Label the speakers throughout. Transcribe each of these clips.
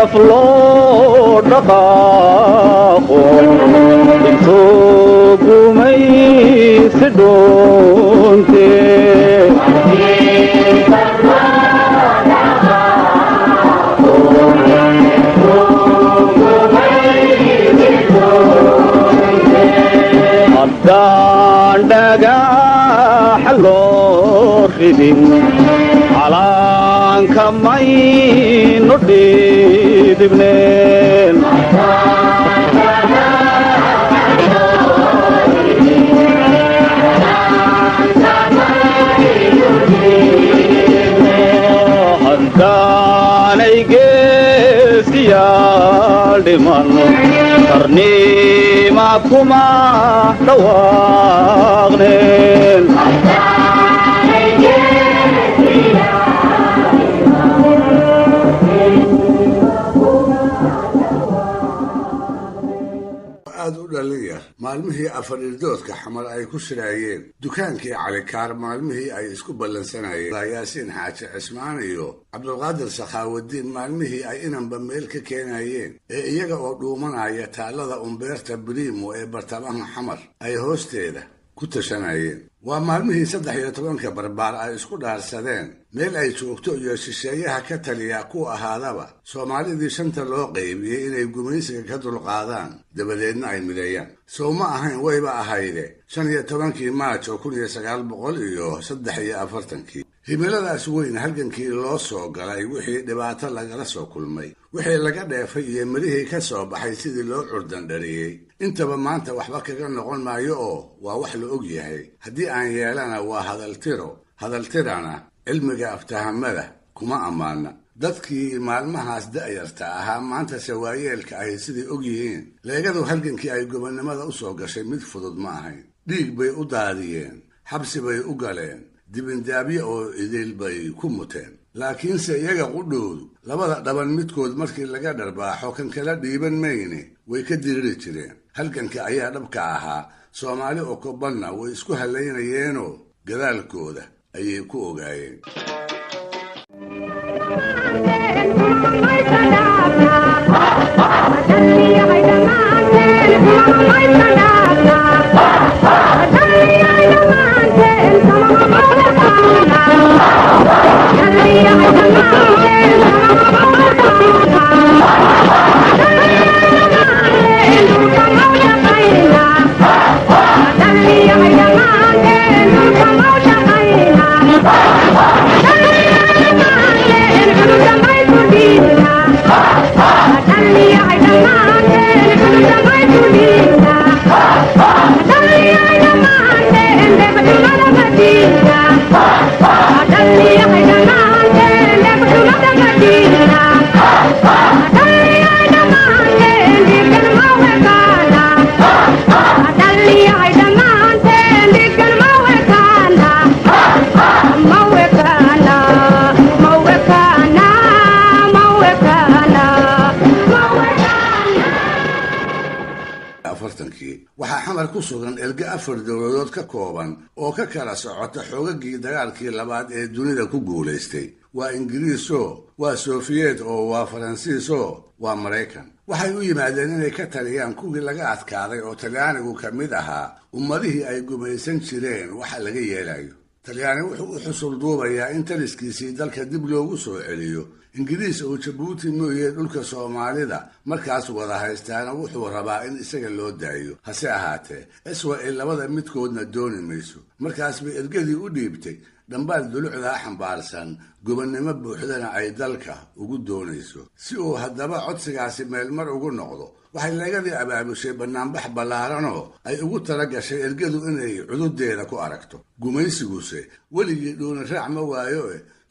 Speaker 1: safloo dhaqaaqo intuu gumaysi dhuuntee haddaan dhagax loo ridin calaanka maynu dhidibneen haddaanay geesiyaal dhiman qarnima kuma dhawaaqneen
Speaker 2: aad u dhaliya maalmihii afarirdoodka xamar ay ku shiraayeen dukaankii calikaar maalmihii ay isku ballansanayeen yaasiin xaaji cismaan iyo cabdulqaadir sakhaawadiin maalmihii ay inanba meel ka keenayeen ee iyaga oo dhuumanaya taallada umbeerta biriimo ee bartamaha xamar ay hoosteeda ku tashanayeen waa maalmihii 13 barbaar ay isku dhaarsadeen meel ay joogto iyo shisheeyaha ka taliya ku ahaadaba soomaalidii shanta loo qaybiyey inay gumaysiga ka dulqaadaan dabadeedna ay mideeyaan soo ma ahayn wayba ahayde 15 Maajo 1943 himiladaas weyn halgankii loo soo galay wixii dhibaato lagala soo kulmay wixii laga dheefay iyo mirihii ka soo baxay sidii loo curdan dhariyey intaba maanta waxba kaga noqon maayo oo waa wax la og yahay haddii aan yeelana waa hadaltirana cilmiga aftahamada kuma ammaana dadkii maalmahaas da'yarta ahaa maanta sawaayeelka ahi siday og yihiin leegadu halgankii ay gobonnimada u soo gashay mid fudud ma ahayn dhiig bay u daadiyeen xabsi bay u galeen dibindaabye oo idil bay ku muteen laakiinse iyaga qudhoodu labada dhaban midkood markii laga dharbaaxo kan kala dhiiban mayne way ka diriri jireen halganka ayaa dhabka ahaa soomaali oo kobanna way isku halaynayeenoo gadaalkooda ayay ku ogaayeen waxaa xamar ku sugan erga 4 dowladood ka kooban oo ka kala socota xoogagii dagaalkii labaad ee dunida ku guulaystay waa ingiriiso waa sofiyeet oo waa faransiiso waa maraykan waxay u yimaadeen inay ka taliyaan kuwii laga adkaaday oo talyaanigu ka mid ahaa ummadihii ay gumaysan jireen waxa laga yeelayo talyaani wuxuu u xusul duubayaa in taliskiisii dalka dib loogu soo celiyo ingiriis oo Jabuuti mooyee dhulka Soomaalida markaas wada haystaana wuxuu rabaa in isaga loo daayo hase ahaatee Israa'iil labada midkoodna dooni mayso markaas bay ergadii u dhiibtay dambaal dulucda xambaarsan gobonnimo buuxdana ay dalka ugu doonayso si uu haddaba codsigaasi meel mar ugu noqdo waxay leegadii abaabushay banaanbax ballaaran oo ay ugu talagashay ergadu inay cududeeda ku aragto gumaysiguse weligii dhuuna raac ma waayo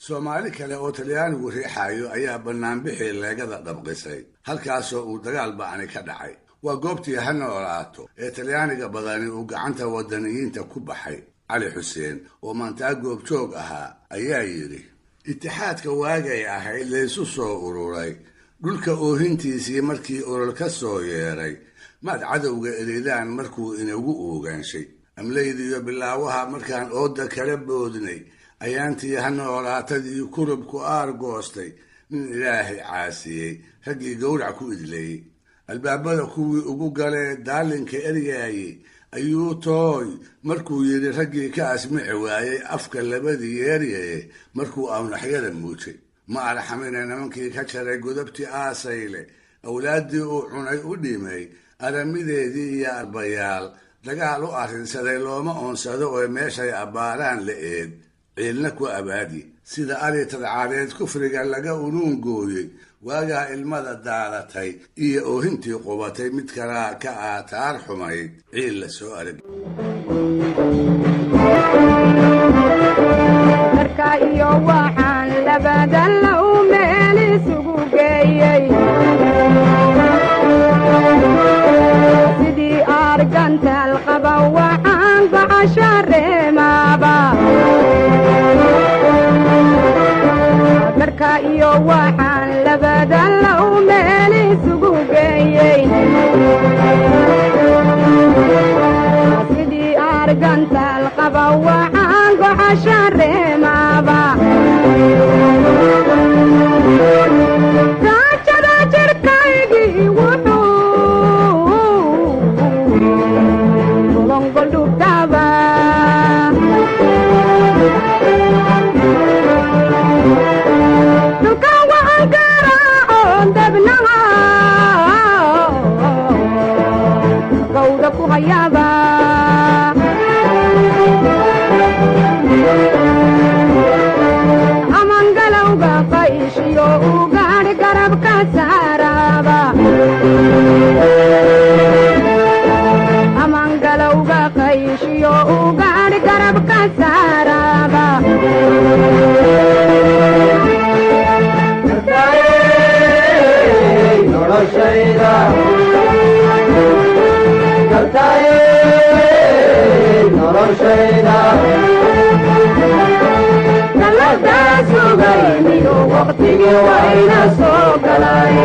Speaker 2: Soomaali kale oo Talyaanigu riixayo ayaa banaanbixii leegada dhabqisay halkaasoo uu dagaal ba'ani ka dhacay waa goobtii Hanoolaato ee Talyaaniga badani uu gacanta wadaniyiinta ku baxay cali xuseen oo maanta goobjoog ahaa ayaa yiri itixaadka waagay ahayd laysu soo ururay dhulka oohintiisii markii urur ka soo yeeray maad cadowga ereydaan markuu inagu oogaanshay amlaydiiyo bilaawaha markaan ooda kala boodnay ayaantii ha noolaatadii kurubku aar goostay nin ilaahay caasiyey raggii gowrac ku idleeyey albaabada kuwii ugu galee daalinka eryaayey ayuu tooy markuu yidhi raggii ka asmici waayey afka labadii yeeryaye markuu awnaxyada muujay ma arxamine nimankii ka jaray godobtii aasayle awlaaddii uu cunay u dhimay aramideedii iyo arbayaal dagaal u arrinsaday looma oonsado oo meeshay abbaaraan la eed ciilna ku abaadi sida ari tadcaareed kufriga laga unuun gooyey waagaa ilmada daadatay iyo oohintii qubatay mid kalaa ka aataar xumayd ciil la soo arag
Speaker 3: marka iyo waxaan labadan law meel isugu geeyey sidii argantaal qaba waxaan gocashareemaaba marka iyo waxaan labadan law meel isugu geeyey sidii argantaal qaba waxaan gocashareemaaba raajada jirkaygii wuxuu golongoldhugtaba dhulkan waan garaacoon dabnaha gawda ku hayaba amangalowga qayshiyo ugaadh garabka saaraba amangalowga qayshiyo ugaadh garabka saaraba
Speaker 4: noloshayda
Speaker 3: naladaa sugayniyo waqtigii wayna soo galay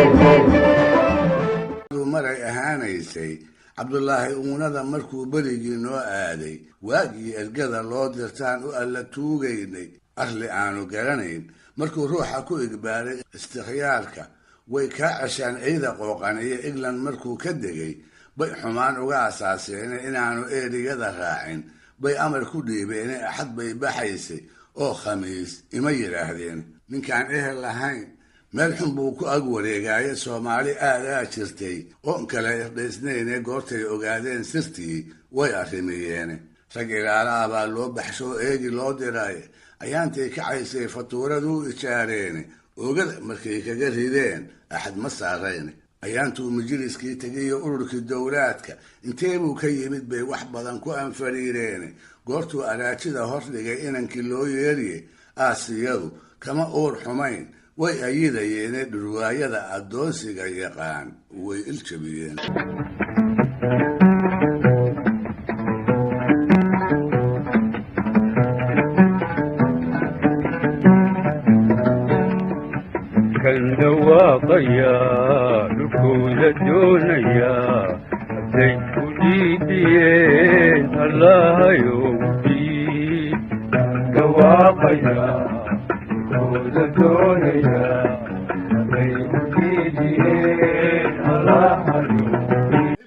Speaker 2: maray ahaanaysay cabdulaahi uunada markuu berigii noo aaday waagii ergada loo dirtaan u alla tuugaynay arli aanu garanayn markuu ruuxa ku igbaaray istikhyaarka way kaa ceshaan ciida qooqaniyo england markuu ka degay bay xumaan uga asaaseene inaanu erigada raacin bay amar ku dhiibeene axad bay baxaysay oo khamiis ima yidhaahdeen ninkaan ehel lahayn meel xun buu ku ag wareegaaye soomaali aadaa jirtay oon kale irdhaysnayne goortay ogaadeen sirtii way arrimiyeene rag ilaala ah baa loo baxshoo eegi loo diray ayaantay kacaysay fatuuraduu ijaareene oogada markay kaga rideen axad ma saarayne ayaantuu majliskii tegiyo ururkii dowlaadka inteebuu ka yimid bay wax badan ku anfariireene goortuu araajida hordhigay inankii loo yeeriye aasiyadu kama uur xumayn way ayidayeene dhurwaayada addoonsiga yaqaan way iljabiyeen
Speaker 4: kan dhawaaqaya dhulkooda doonaya hadday ku dhiidiyeen allahayow diid dhawaaqaya dhulkooda doonaya hadday ku dhiidiyeen allahayow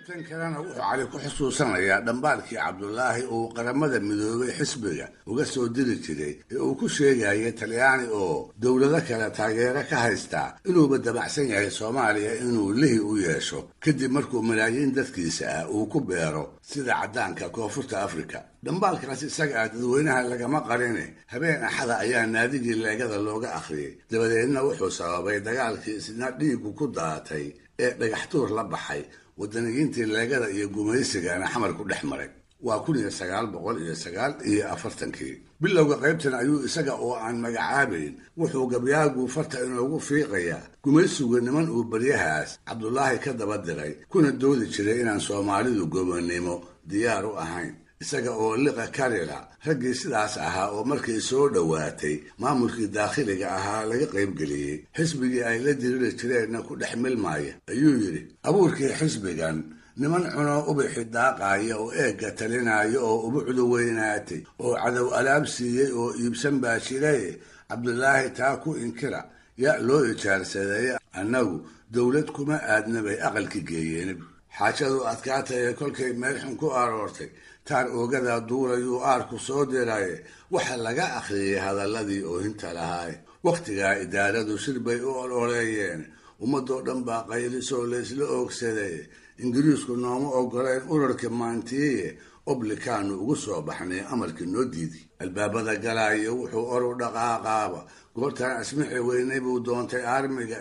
Speaker 2: intan kalena wuxuu cali ku xusuusanayaa dhambaalkii cabdulaahi uu qaramada midoobay xisbiga uga soo diri jiray ee uu ku sheegayay talyaani oo dowlado kale taageero ka haystaa inuuba dabacsan yahay soomaaliya inuu lihi u yeesho kadib markuu malaayiin dadkiisa ah uu ku beero sida caddaanka koonfurta afrika dhambaalkaas isaga ah dadweynaha lagama qarine habeen axada ayaa naadigii leegada looga akhriyey dabadeedna wuxuu sababay dagaalkii isna dhiigu ku daatay ee dhagaxtuur la baxay wadaniyiintii leegada iyo gumaysigana xamar ku dhex maray waa 1949 bilowga qaybtan ayuu isaga oo aan magacaabayn wuxuu gabyaagu farta inoogu fiiqayaa gumaysigu niman uu baryahaas cabdulaahi ka daba diray kuna doodi jiray inaan soomaalidu gobonnimo diyaar u ahayn isaga oo liqa karila raggii sidaas ahaa oo markay soo dhowaatay maamulkii daakhiliga ahaa laga qaybgeliyey xisbigii ay la diriri jireenna ku dhex milmaaya ayuu yidhi abuurkii xisbigan niman cuno ubixi daaqaya oo eegga talinaya oo ubucdu weynaatay oo cadow alaab siiyey oo iibsan baa jiray cabdulaahi taa ku inkira yaa loo ijaarsaday annagu dowlad kuma aadna bay aqalki geeyeen xaajadu adkaatay kolkay meel xun ku aroortay taar oogada duulayuu aarku soo diray waxa laga akhriyay hadalladii oohinta lahaay waqtigaa idaaradu shir bay u ololeeyeen ummadoo dhan baa qaylisoo laysla oogsaday ingiriisku nooma ogoleen urarka maantiye oblikaanu ugu soo baxnay amarkii noo diiday albaabada galaayo wuxuu oru dhaqaaqaaba goortaan asmixi weynay buu doontay aarmiga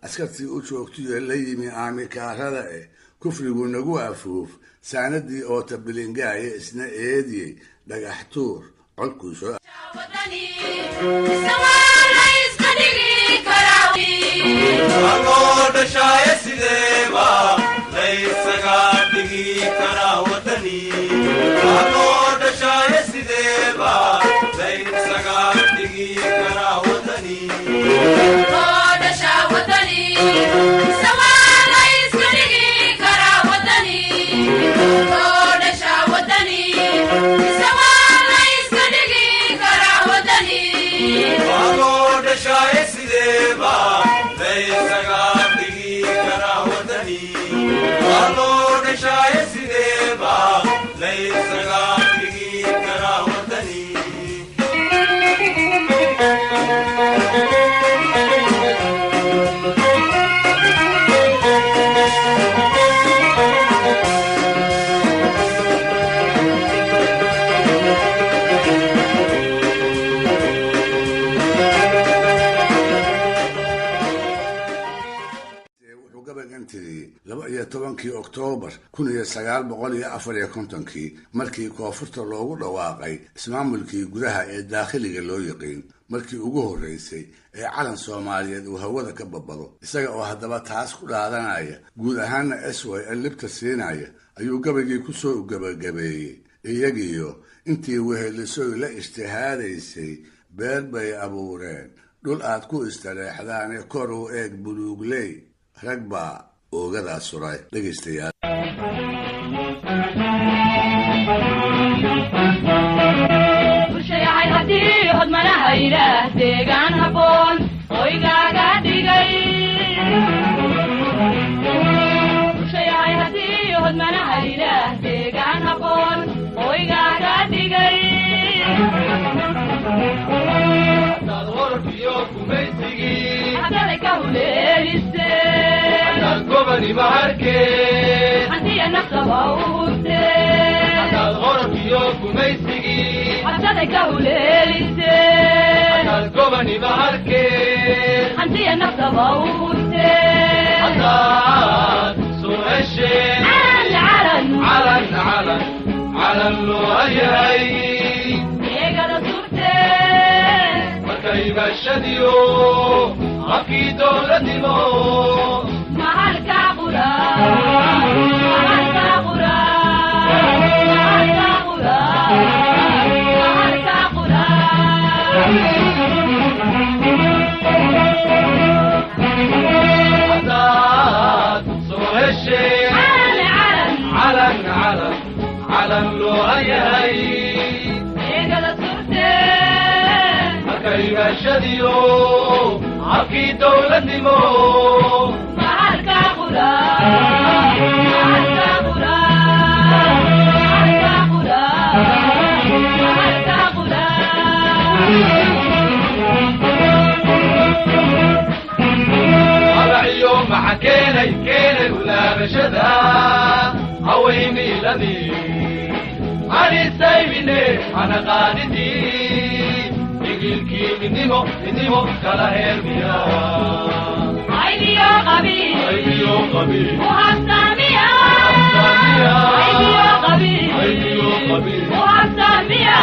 Speaker 2: askartii u joogtiyo la yimi aamikaarada kufrigu nagu afuuf saanadii oo tabilingaaye isna eediyey dhagax tuur colkuu soo Oktoobar 1954 markii koonfurta loogu dhawaaqay ismaamulkii gudaha ee daakhiliga loo yaqiin markii ugu horeysay ee calan Soomaaliyeed uu hawada ka babado isaga oo haddaba taas ku dhaadanaya guud ahaanna SYL libta siinaya ayuu gabaygii ku soo gabagabeeyay iyagiyo intii wehelisoy la ijtihaadaysay beer bay abuureen dhul aad ku istareexdaan kor u eeg buluugley ragba oogada suray dhageystayaal
Speaker 5: bulshada hadii hod malaha deegaan haboon oygaga dhigay bulshada hadii hod malaha deegaan haboon oygaga dhigay dadwarkiyo kumeysigi hadalay ka huleelise gobani maharke hantiya nafsaba uurte hadal qorkiyo kumeysigi hadalay ka huleelise hadal gobani maharke hantiya nafsaba uurte hadal su'ashe calan calan calan calan loo ayay eegada surte markay bashadiyo afkii dowladnimo علم لو أيهي إيقظ السرتين أكيد الشديو عقي دولة نمو معك غلام معك غلام معك غلام معك غلام على يوم حكينا كينا ولا بشدا هويني لذي أنا سايبني أنا قاعدتي يقول كي منيمو كلا هربيا عيني يا غبي وحساميا عيني يا غبي وحساميا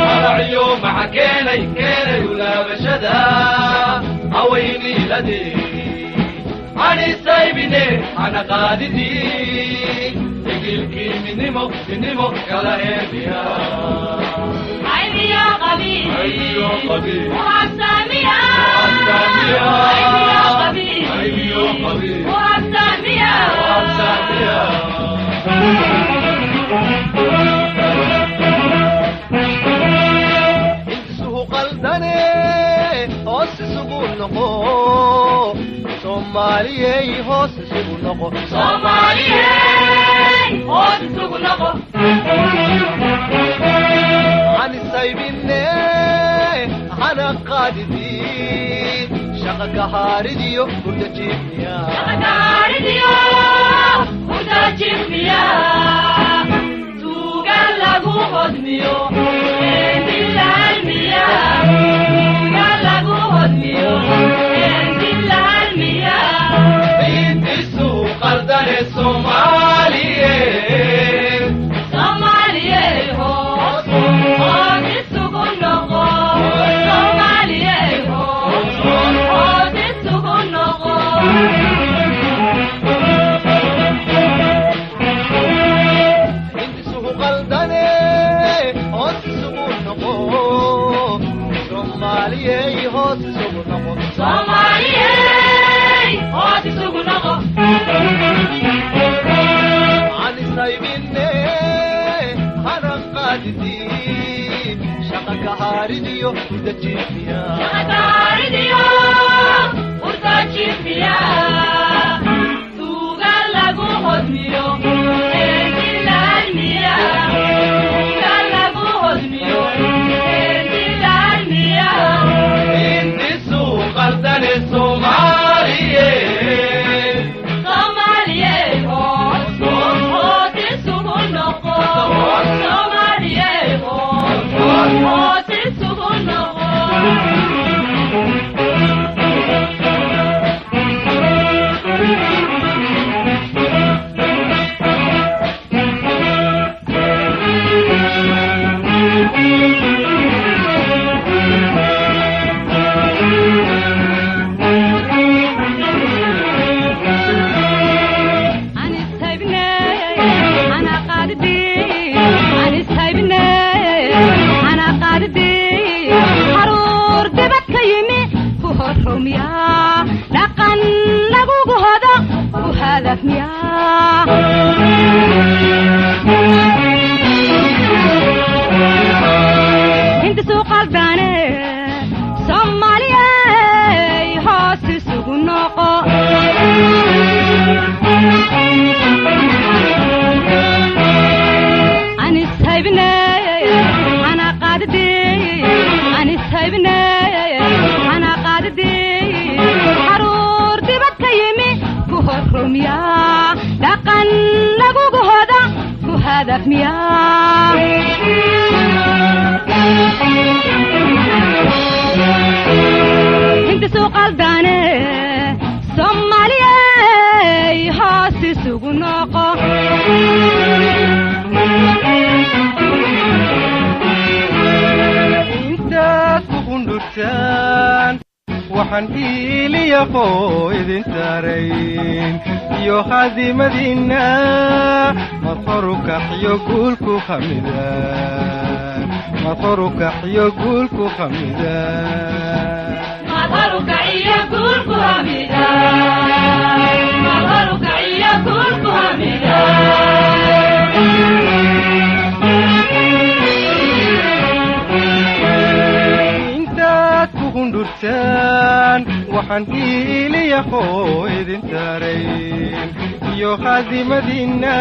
Speaker 5: على يوم حكينا ولا بشدا هويني لذي أنا سايبني أنا قاعدتي يقول كي منيمو كلا هربيا عيني يا غبي وحساميا
Speaker 6: Somaliyey hoos isugu noqo ani saybine hana qaadidi shaqa kaharidiyo hurda jifniya tuuga lagu hodmiyo endilaalmiya tuuga lagu hodmiyo Haridiyo urda jifniya tuuga lagu hodmiyo endilaalmiya tuuga lagu hodmiyo endilaalmiya intisu qaldane Soomaaliye hoos isugu noqo Soomaaliye hoos isugu noqo dhaqan lagugu hodo ku hadafmiya inta soo qaldane Soomaaliyey hoos isugu noqo anis haybne ana qaaddi anis haybne ana qaaddi dhaqan lagugu hoda ku hadafmiya inta soo qaldane Soomaaliyey hoos isugu noqo intaad ku qundurtaan waxaan iiliyaqo idin taarayn iyo khadimadina mafarukaxyo guulku khamida mafarukaxyo guulku khamida mafarukaxyo guulku khamida mafarukaxyo guulku khamida hundurtaan waxaan iiliyaqo idin taarayn iyo khadimadina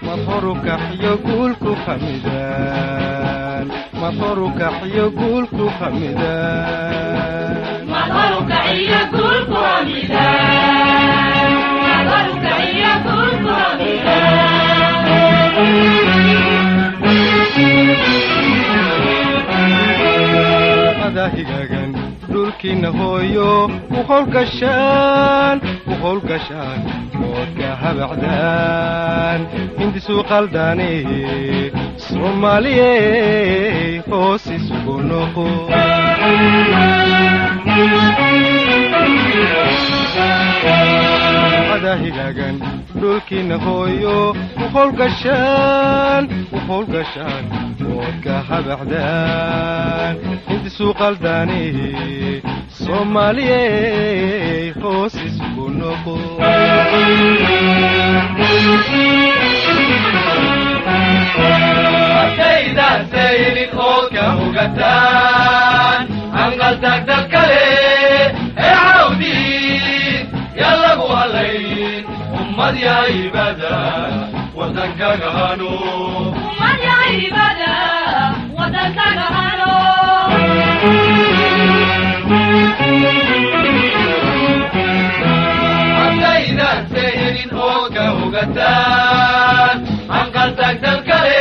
Speaker 6: mafarukaxyo guulku khamidaan mafarukaxyo guulku khamidaan mafarukaxyo guulku khamidaan mafarukaxyo guulku khamidaan higaagan dhulkiina hooyo u howlgashaan moodka habacdaan hindisu qaldane Soomaaliyey hoos isugu noqo higaagan dhulkiina hooyo u howlgashaan moodka habacdaan hindisu qaldane soomaaliyey hoos isugu noqo
Speaker 7: haddaydan saynin oodka hugataan hanqaltaagdal kale ee cawdiin yaa lagu halayn ummad yaa ibada waddankaga hano
Speaker 5: ummad yaa ibada waddankaga hano
Speaker 7: haddaydan saynin oodka hugataan hanqaltaagdal kale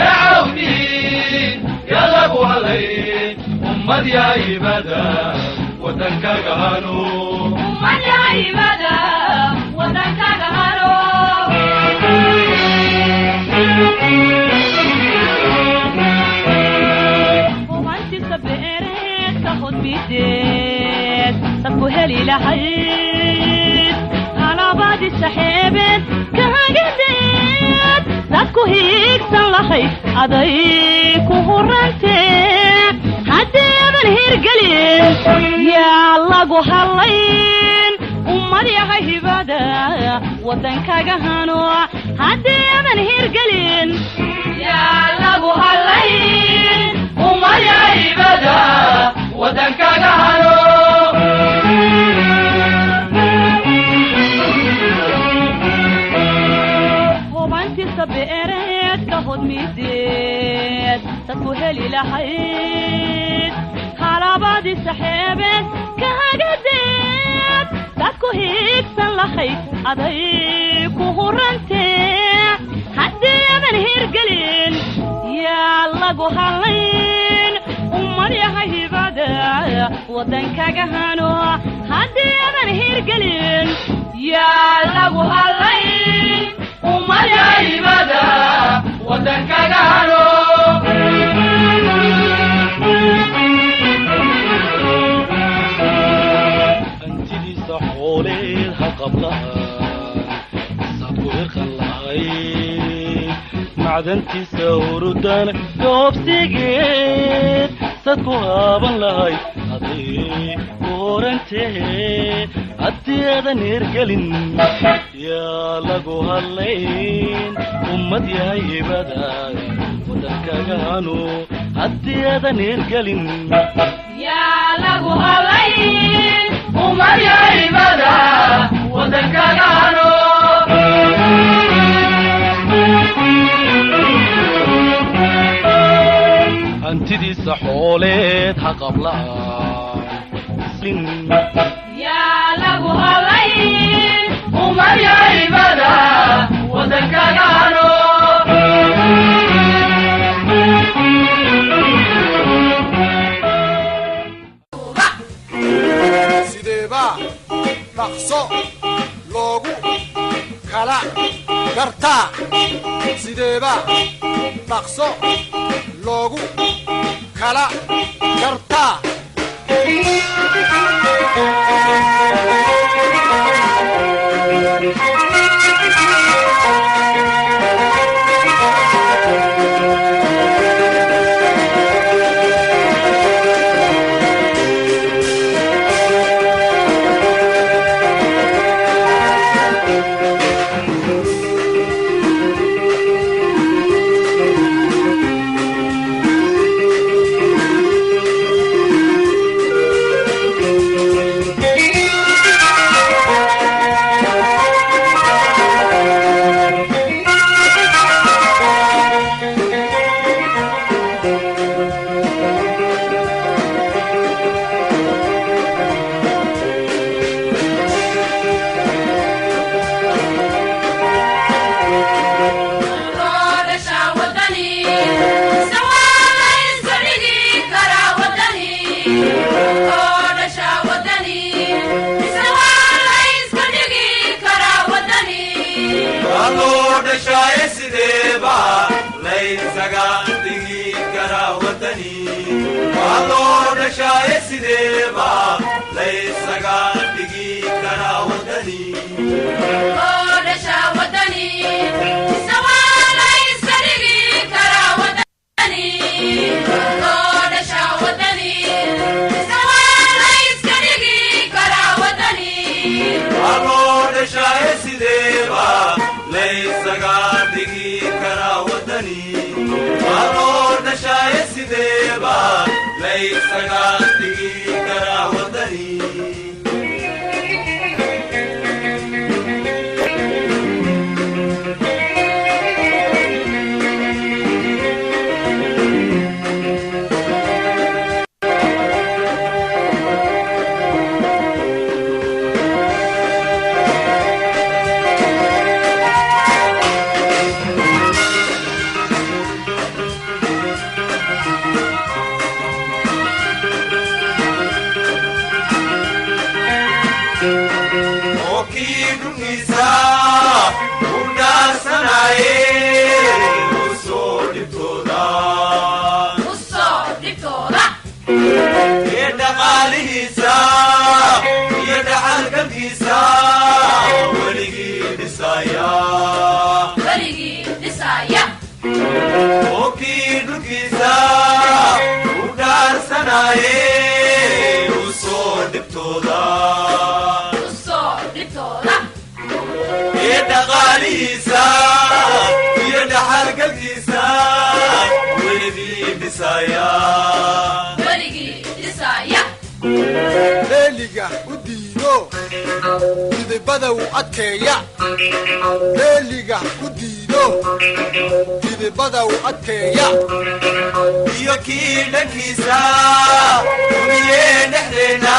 Speaker 7: ee cawdiin yaa lagu halayn ummad yaa ibada waddankaga hano
Speaker 5: ummad yaa ibada waddankaga hano hubantiisa beereed ka hodmideed dadku heli lahayd alaabadii saxeebeed ka hagadeed dadku hiigsan lahayd aday ku hurantee haddeedan hirgelin yaa lagu halayn ummad yahay hibada waddankaga hano haddeedan hirgelin
Speaker 7: yaa lagu halayn ummad yahay hibada waddankaga hano
Speaker 5: hubantiisa beereed ka hodmideed dadku heli lahayd halaabadii saxeebeed ka hagadeed dadku hiigsan lahayd aday ku hurantee haddeedan hirgelin yaa lagu halayn ummad yahay hibada waddankaga hano haddeedan hirgelin yaa lagu halayn
Speaker 7: ummad yahay hibada waddankaga hano
Speaker 8: hantidiisa xooleed ha qablaan saadku hirqan lahayd macdantiisa hurudana goobsigeed sadku haaban lahayd hadday ku horantee haddeedan hirgelin yaa lagu halayn ummad yahay hibada waddankaga hano haddeedan hirgelin
Speaker 5: yaa lagu halayn
Speaker 7: ummad yahay hibada waddankaga hano
Speaker 8: hantidiisa xooleed ha qablaan
Speaker 5: yaa lagu halayn
Speaker 7: ummad yahay hibada waddankaga hano
Speaker 9: sideebaa dhaqso loogu kala gartaa sideebaa dhaqso loogu kala gartaa
Speaker 7: Alone shaye sideba laysa gadigi kara wadani Alone shaye sideba laysa gadigi kara wadani
Speaker 9: leeliga u diido didibada u adkeeya leeliga u diido didibada u adkeeya
Speaker 7: iyo kii dhankiisa duniyee dhexdeena